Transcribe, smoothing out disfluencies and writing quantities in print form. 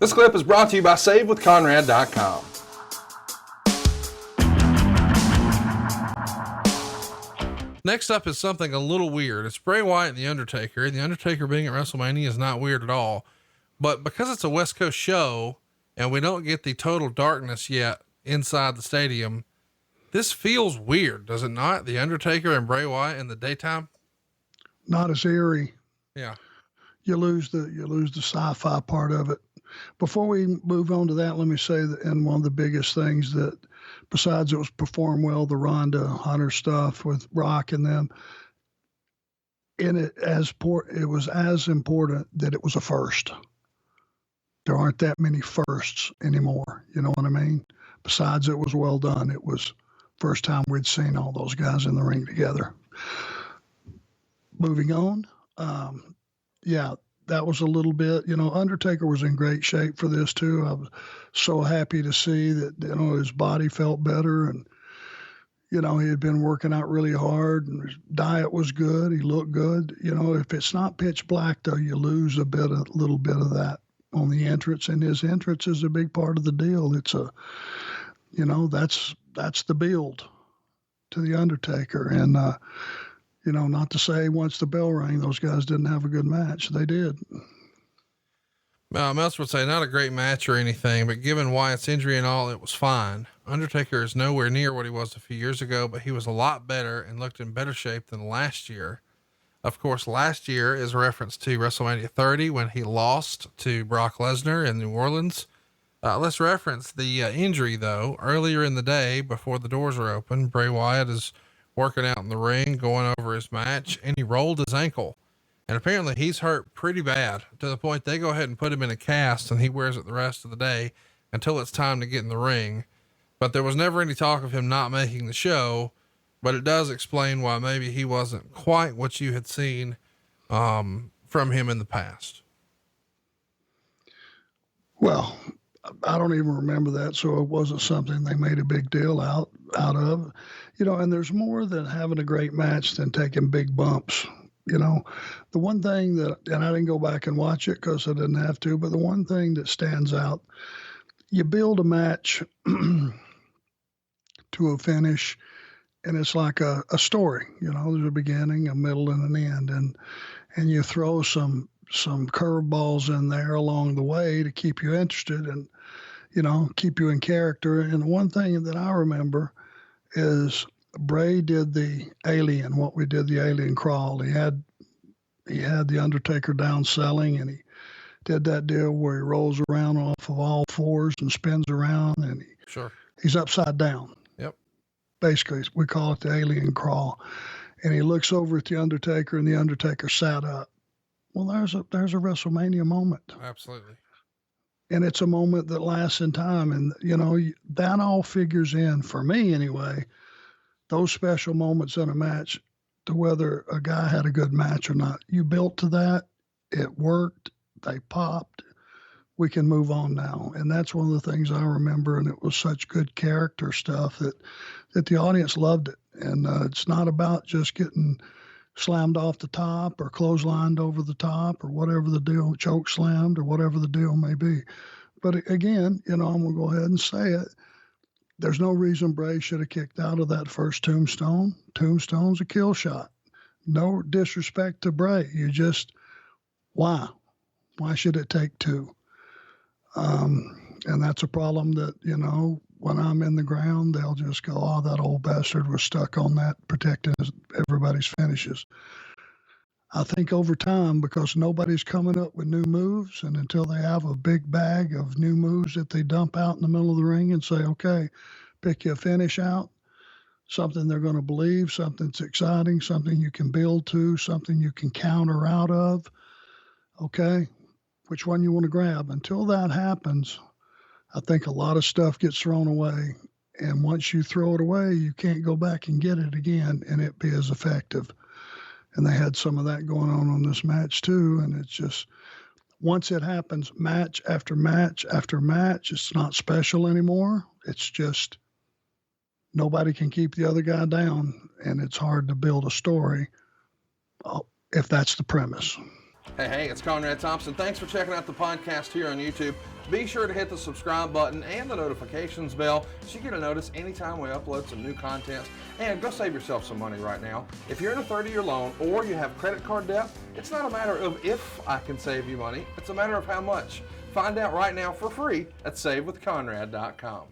This clip is brought to you by SaveWithConrad.com. Next up is something a little weird. It's Bray Wyatt and The Undertaker. The Undertaker being at WrestleMania is not weird at all. But because it's a West Coast show and we don't get the total darkness yet inside the stadium, this feels weird, does it not? The Undertaker and Bray Wyatt in the daytime? Not as eerie. Yeah. You lose the sci-fi part of it. Before we move on to that, let me say that, and one of the biggest things that, besides it was performed well, the Ronda Hunter stuff with Rock and them, it was as important that it was a first. There aren't that many firsts anymore. You know what I mean? Besides, it was well done. It was first time we'd seen all those guys in the ring together. Moving on. Yeah, that was a little bit, Undertaker was in great shape for this too. I was so happy to see that, his body felt better and, he had been working out really hard and his diet was good. He looked good. If it's not pitch black though, you lose a little bit of that on the entrance, and his entrance is a big part of the deal. It's that's the build to the Undertaker. And, not to say once the bell rang, those guys didn't have a good match. They did. Meltzer would say not a great match or anything, but given Wyatt's injury and all, it was fine. Undertaker is nowhere near what he was a few years ago, but he was a lot better and looked in better shape than last year. Of course, last year is a reference to WrestleMania 30 when he lost to Brock Lesnar in New Orleans. Let's reference the injury though. Earlier in the day, before the doors are open, Bray Wyatt is working out in the ring, going over his match, and he rolled his ankle. And apparently he's hurt pretty bad to the point they go ahead and put him in a cast and he wears it the rest of the day until it's time to get in the ring. But there was never any talk of him not making the show, but it does explain why maybe he wasn't quite what you had seen, from him in the past. Well, I don't even remember that. So it wasn't something they made a big deal out of, and there's more than having a great match than taking big bumps. The one thing that, and I didn't go back and watch it because I didn't have to, but the one thing that stands out, you build a match to a finish and it's like a story, there's a beginning, a middle and an end. And you throw some curveballs in there along the way to keep you interested and, keep you in character. And one thing that I remember is Bray did the alien, what we did the alien crawl. He had the Undertaker down selling, and he did that deal where he rolls around off of all fours and spins around, and he's upside down. Yep. Basically, we call it the alien crawl. And he looks over at the Undertaker, and the Undertaker sat up. Well, there's a WrestleMania moment. Absolutely. And it's a moment that lasts in time. And, that all figures in, for me anyway, those special moments in a match, to whether a guy had a good match or not. You built to that. It worked. They popped. We can move on now. And that's one of the things I remember. And it was such good character stuff that the audience loved it. And it's not about just getting slammed off the top or clotheslined over the top or whatever the deal, choke slammed or whatever the deal may be. But again, I'm going to go ahead and say it. There's no reason Bray should have kicked out of that first tombstone. Tombstone's a kill shot. No disrespect to Bray. Why? Why should it take two? And that's a problem that, when I'm in the ground, they'll just go, oh, that old bastard was stuck on that, protecting everybody's finishes. I think over time, because nobody's coming up with new moves, and until they have a big bag of new moves that they dump out in the middle of the ring and say, okay, pick your finish out, something they're going to believe, something that's exciting, something you can build to, something you can counter out of. Okay, which one you want to grab? Until that happens, I think a lot of stuff gets thrown away. And once you throw it away, you can't go back and get it again and it be as effective. And they had some of that going on this match too. And it's just, once it happens, match after match after match, it's not special anymore. It's just nobody can keep the other guy down. And it's hard to build a story if that's the premise. Hey, it's Conrad Thompson. Thanks for checking out the podcast here on YouTube. Be sure to hit the subscribe button and the notifications bell so you get a notice anytime we upload some new content. And go save yourself some money right now. If you're in a 30-year loan or you have credit card debt, it's not a matter of if I can save you money, it's a matter of how much. Find out right now for free at SaveWithConrad.com.